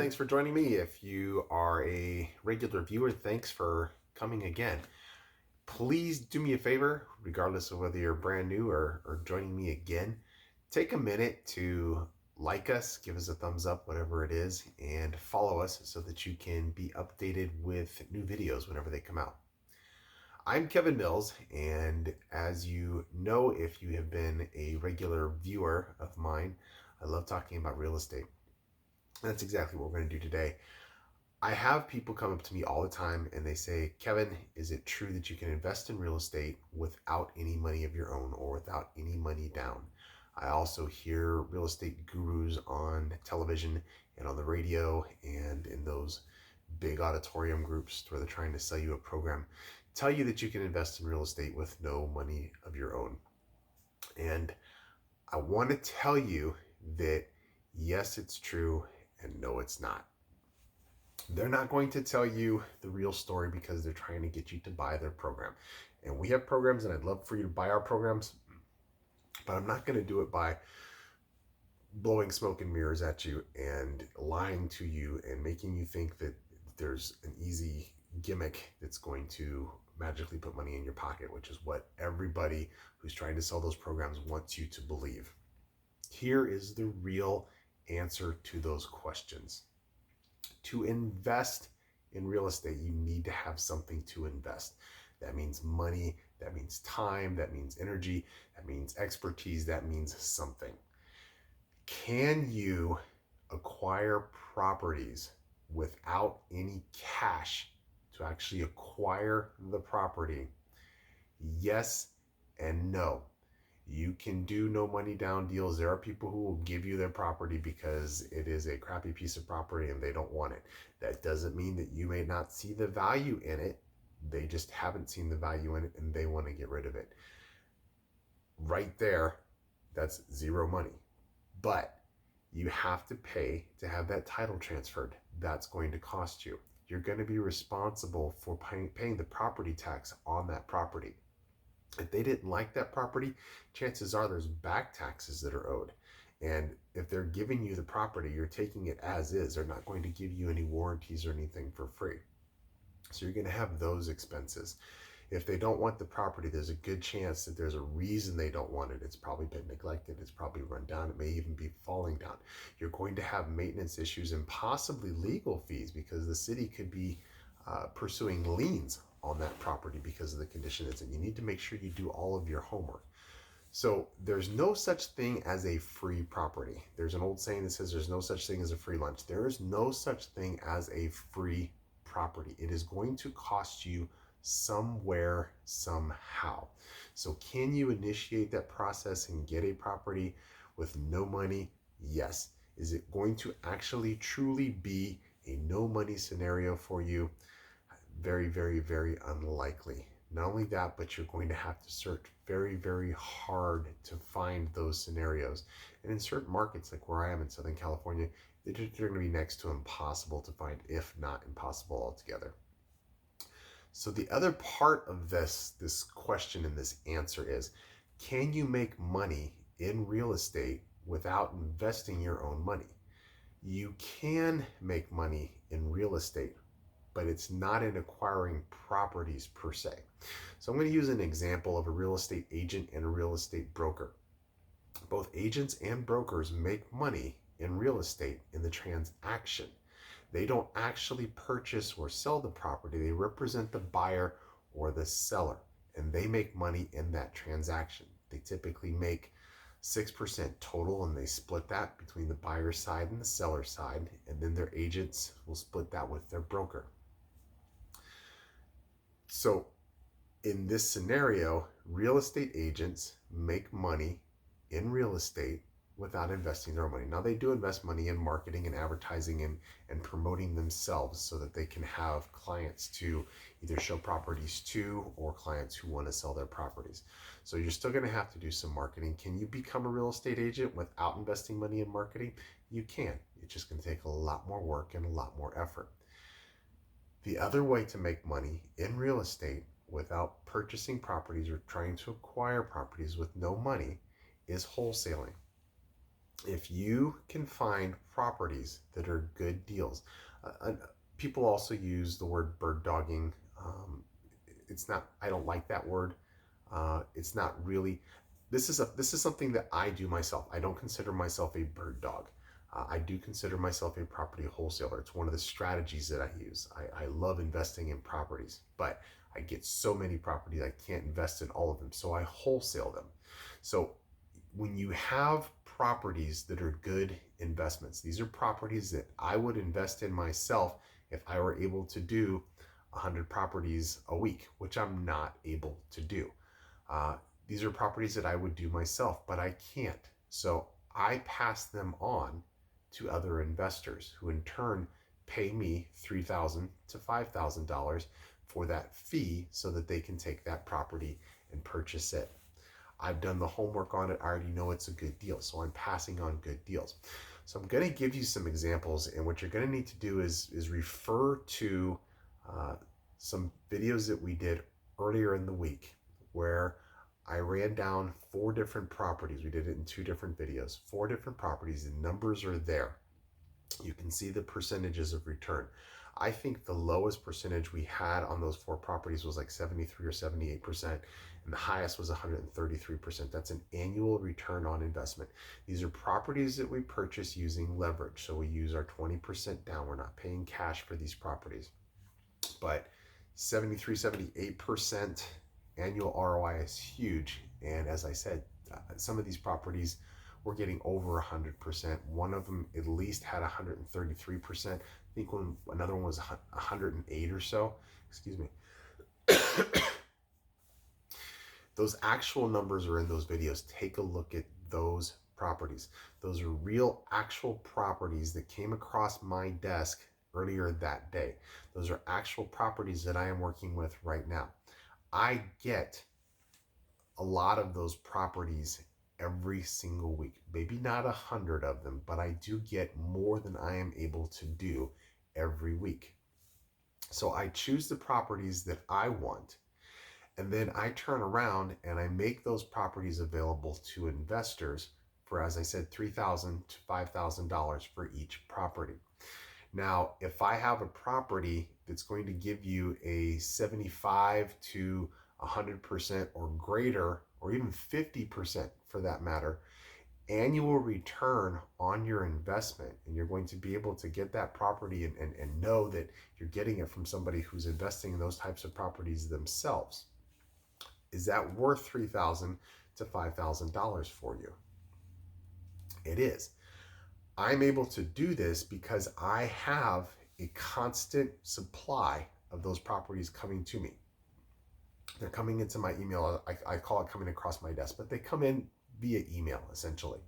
thanks for joining me. If you are a regular viewer, thanks for coming again. Please do me a favor, regardless of whether you're brand new or joining me again, take a minute to like us, give us a thumbs up, whatever it is, and follow us so that you can be updated with new videos whenever they come out. I'm Kevin Mills, and as you know, if you have been a regular viewer of mine, I love talking about real estate. That's exactly what we're going to do today. I have people come up to me all the time and they say, Kevin, is it true that you can invest in real estate without any money of your own or without any money down? I also hear real estate gurus on television and on the radio and in those big auditorium groups where they're trying to sell you a program, tell you that you can invest in real estate with no money of your own. And I want to tell you that yes, it's true, and no, it's not. They're not going to tell you the real story because they're trying to get you to buy their program. And we have programs, and I'd love for you to buy our programs, but I'm not going to do it by blowing smoke and mirrors at you and lying to you and making you think that there's an easy gimmick that's going to magically put money in your pocket, which is what everybody who's trying to sell those programs wants you to believe. Here is the real answer to those questions. To invest in real estate, you need to have something to invest. That means money, that means time, that means energy, that means expertise, that means something. Can you acquire properties without any cash to actually acquire the property? Yes and no. You can do no money down deals. There are people who will give you their property because it is a crappy piece of property and they don't want it. That doesn't mean that you may not see the value in it. They just haven't seen the value in it and they want to get rid of it. Right there, that's zero money. But you have to pay to have that title transferred. That's going to cost you. You're going to be responsible for paying the property tax on that property. If they didn't like that property, chances are there's back taxes that are owed. And if they're giving you the property, you're taking it as is. They're not going to give you any warranties or anything for free. So you're going to have those expenses. If they don't want the property, there's a good chance that there's a reason they don't want it. It's probably been neglected. It's probably run down. It may even be falling down. You're going to have maintenance issues and possibly legal fees because the city could be pursuing liens on that property because of the condition it's in. You need to make sure you do all of your homework. So there's no such thing as a free property. There's an old saying that says there's no such thing as a free lunch. There is no such thing as a free property. It is going to cost you somewhere, somehow. So can you initiate that process and get a property with no money? Yes. Is it going to actually truly be a no money scenario for you? Very, very, very unlikely. Not only that, but you're going to have to search very, very hard to find those scenarios. And in certain markets, like where I am in Southern California, they're going to be next to impossible to find, if not impossible altogether. So the other part of this question and this answer is, can you make money in real estate without investing your own money? You can make money in real estate, but it's not in acquiring properties per se. So I'm going to use an example of a real estate agent and a real estate broker. Both agents and brokers make money in real estate in the transaction. They don't actually purchase or sell the property. They represent the buyer or the seller, and they make money in that transaction. They typically make 6% total, and they split that between the buyer side and the seller side, and then their agents will split that with their broker. So in this scenario, real estate agents make money in real estate without investing their own money. Now, they do invest money in marketing and advertising and promoting themselves so that they can have clients to either show properties to or clients who want to sell their properties. So you're still going to have to do some marketing. Can you become a real estate agent without investing money in marketing? You can. It's just going to take a lot more work and a lot more effort. The other way to make money in real estate without purchasing properties or trying to acquire properties with no money is wholesaling. If you can find properties that are good deals, people also use the word bird dogging. It's not, I don't like that word. It's not really, this is something that I do myself. I don't consider myself a bird dog. I do consider myself a property wholesaler. It's one of the strategies that I use. I love investing in properties, but I get so many properties I can't invest in all of them, so I wholesale them. So when you have properties that are good investments, these are properties that I would invest in myself if I were able to do 100 properties a week, which I'm not able to do. Uh, these are properties that I would do myself, but I can't. So I pass them on to other investors who in turn pay me $3,000 to $5,000 for that fee so that they can take that property and purchase it. I've done the homework on it. I already know it's a good deal. So I'm passing on good deals. So I'm going to give you some examples. And what you're going to need to do is refer to uh, some videos that we did earlier in the week where I ran down 4 different properties. We did it in 2 different videos, 4 different properties. The numbers are there. You can see the percentages of return. I think the lowest percentage we had on those 4 properties was like 73 or 78%, and the highest was 133%. That's an annual return on investment. These are properties that we purchase using leverage. So we use our 20% down. We're not paying cash for these properties. But 73, 78% annual ROI is huge. And as I said, some of these properties we're getting over 100%. One of them at least had 133%. I think another one was 108 or so. Excuse me. Those actual numbers are in those videos. Take a look at those properties. Those are real actual properties that came across my desk earlier that day. Those are actual properties that I am working with right now. I get a lot of those properties every single week. Maybe not 100 of them, but I do get more than I am able to do every week. So I choose the properties that I want, and then I turn around and I make those properties available to investors for, as I said, $3,000 to $5,000 for each property. Now, if I have a property that's going to give you a 75 to 100% or greater, or even 50% for that matter, annual return on your investment, and you're going to be able to get that property and know that you're getting it from somebody who's investing in those types of properties themselves, is that worth $3,000 to $5,000 for you? It is. I'm able to do this because I have a constant supply of those properties coming to me. They're coming into my email. I call it coming across my desk, but they come in via email essentially.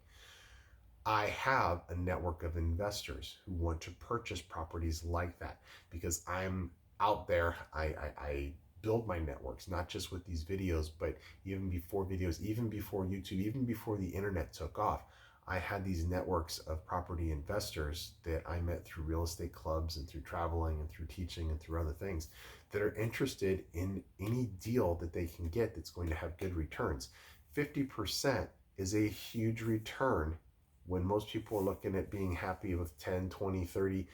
I have a network of investors who want to purchase properties like that because I'm out there. I build my networks, not just with these videos, but even before videos, even before YouTube, even before the internet took off. I had these networks of property investors that I met through real estate clubs and through traveling and through teaching and through other things that are interested in any deal that they can get that's going to have good returns. 50% is a huge return when most people are looking at being happy with 10, 20, 30,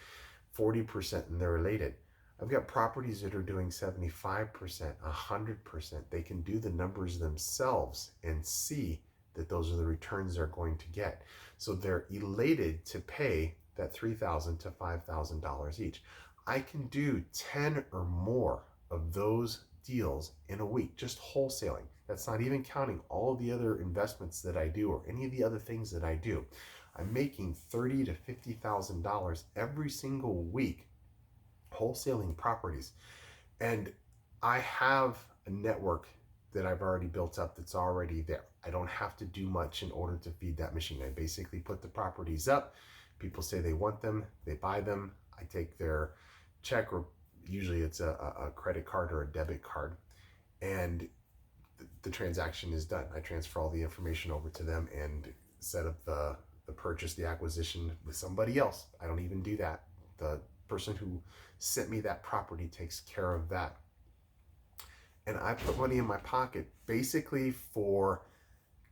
40% and they're related. I've got properties that are doing 75%, 100%. They can do the numbers themselves and see that those are the returns they're going to get. So they're elated to pay that $3,000 to $5,000 each. I can do 10 or more of those deals in a week, just wholesaling. That's not even counting all of the other investments that I do or any of the other things that I do. I'm making $30,000 to $50,000 every single week wholesaling properties. And I have a network that I've already built up that's already there. I don't have to do much in order to feed that machine. I basically put the properties up. People say they want them, they buy them. I take their check, or usually it's a credit card or a debit card, and the transaction is done. I transfer all the information over to them and set up the purchase, the acquisition with somebody else. I don't even do that. The person who sent me that property takes care of that. And I put money in my pocket basically for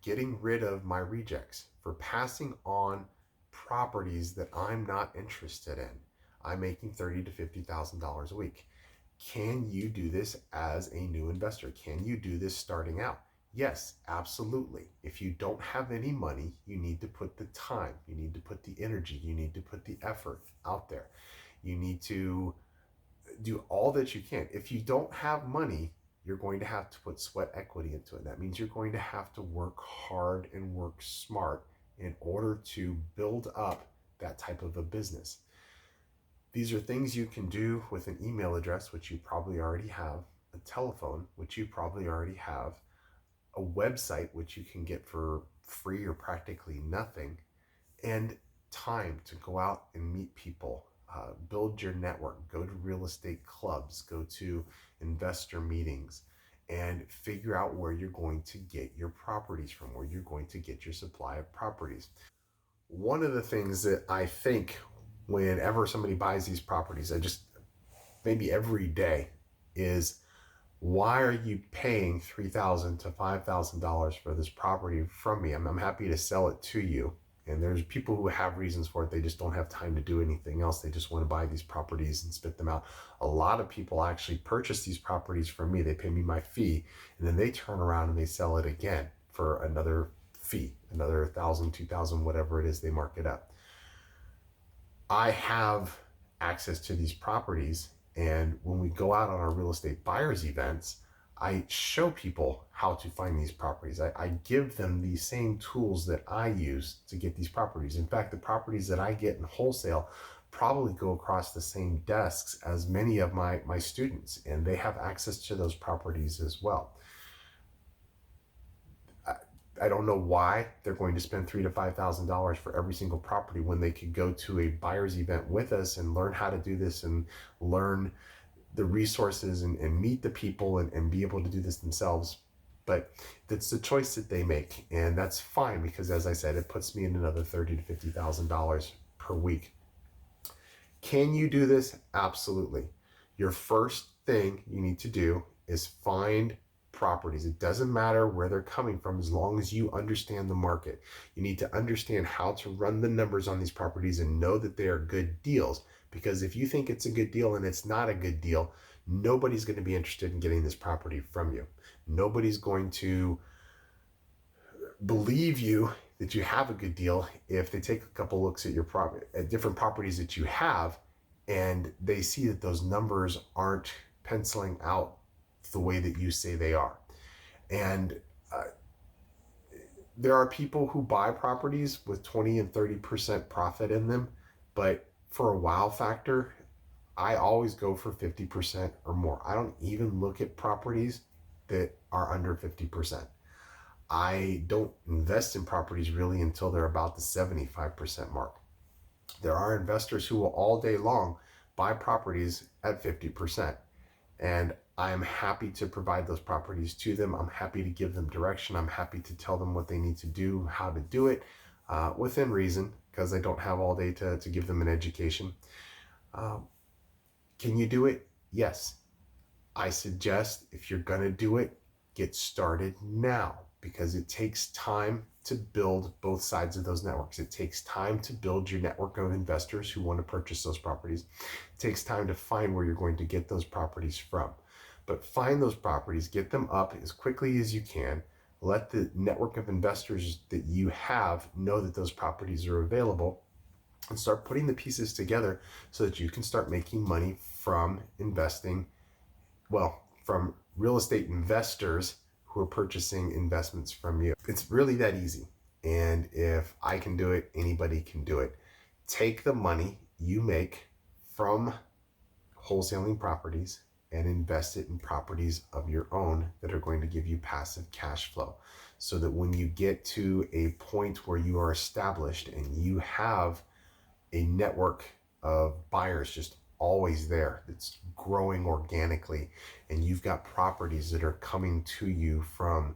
getting rid of my rejects, for passing on properties that I'm not interested in. I'm making $30,000 to $50,000 a week. Can you do this as a new investor? Can you do this starting out? Yes, absolutely. If you don't have any money, you need to put the time, you need to put the energy, you need to put the effort out there. You need to do all that you can. If you don't have money, you're going to have to put sweat equity into it. That means you're going to have to work hard and work smart in order to build up that type of a business. These are things you can do with an email address, which you probably already have, a telephone, which you probably already have, a website, which you can get for free or practically nothing, and time to go out and meet people, build your network, go to real estate clubs, go to investor meetings, and figure out where you're going to get your properties from, where you're going to get your supply of properties. One of the things that I think whenever somebody buys these properties, I just maybe every day is, why are you paying $3,000 to $5,000 for this property from me? I'm happy to sell it to you. And there's people who have reasons for it. They just don't have time to do anything else. They just want to buy these properties and spit them out. A lot of people actually purchase these properties from me. They pay me my fee, and then they turn around and they sell it again for another fee, another 1,000, 2,000, whatever it is they mark it up. I have access to these properties, and when we go out on our real estate buyers events, I show people how to find these properties. I give them the same tools that I use to get these properties. In fact, the properties that I get in wholesale probably go across the same desks as many of my students, and they have access to those properties as well. I don't know why they're going to spend $3,000 to $5,000 for every single property when they could go to a buyer's event with us and learn how to do this and learn the resources and meet the people and be able to do this themselves. But that's the choice that they make, and that's fine, because as I said, it puts me in another $30,000 to $50,000 per week. Can you do this? Absolutely. Your first thing you need to do is find properties. It doesn't matter where they're coming from as long as you understand the market. You need to understand how to run the numbers on these properties and know that they are good deals. Because if you think it's a good deal and it's not a good deal, nobody's going to be interested in getting this property from you. Nobody's going to believe you that you have a good deal if they take a couple looks at your property, at different properties that you have, and they see that those numbers aren't penciling out the way that you say they are. And there are people who buy properties with 20 and 30% profit in them, but for a wow factor, I always go for 50% or more. I don't even look at properties that are under 50%. I don't invest in properties really until they're about the 75% mark. There are investors who will all day long buy properties at 50%. And I'm happy to provide those properties to them. I'm happy to give them direction. I'm happy to tell them what they need to do, how to do it, within reason, because I don't have all day to give them an education. Can you do it? Yes. I suggest if you're going to do it, get started now, because it takes time to build both sides of those networks. It takes time to build your network of investors who want to purchase those properties. It takes time to find where you're going to get those properties from. But find those properties, get them up as quickly as you can. Let the network of investors that you have know that those properties are available, and start putting the pieces together so that you can start making money from investing, from real estate investors who are purchasing investments from you. It's really that easy. And if I can do it, anybody can do it. Take the money you make from wholesaling properties and invest it in properties of your own that are going to give you passive cash flow, so that when you get to a point where you are established and you have a network of buyers just always there, that's growing organically, and you've got properties that are coming to you from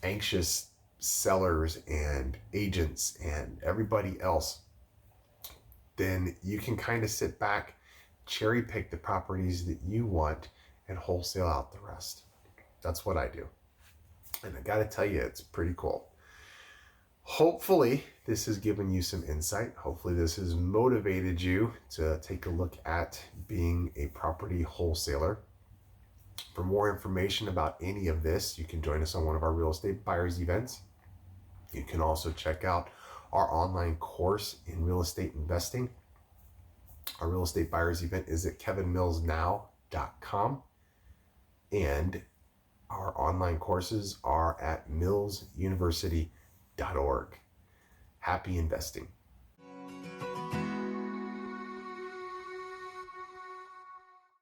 anxious sellers and agents and everybody else, then you can kind of sit back, cherry pick the properties that you want, and wholesale out the rest. That's what I do. And I got to tell you, it's pretty cool. Hopefully, this has given you some insight. Hopefully, this has motivated you to take a look at being a property wholesaler. For more information about any of this, you can join us on one of our real estate buyers events. You can also check out our online course in real estate investing. Our real estate buyers event is at kevinmillsnow.com, and our online courses are at millsuniversity.org. Happy investing.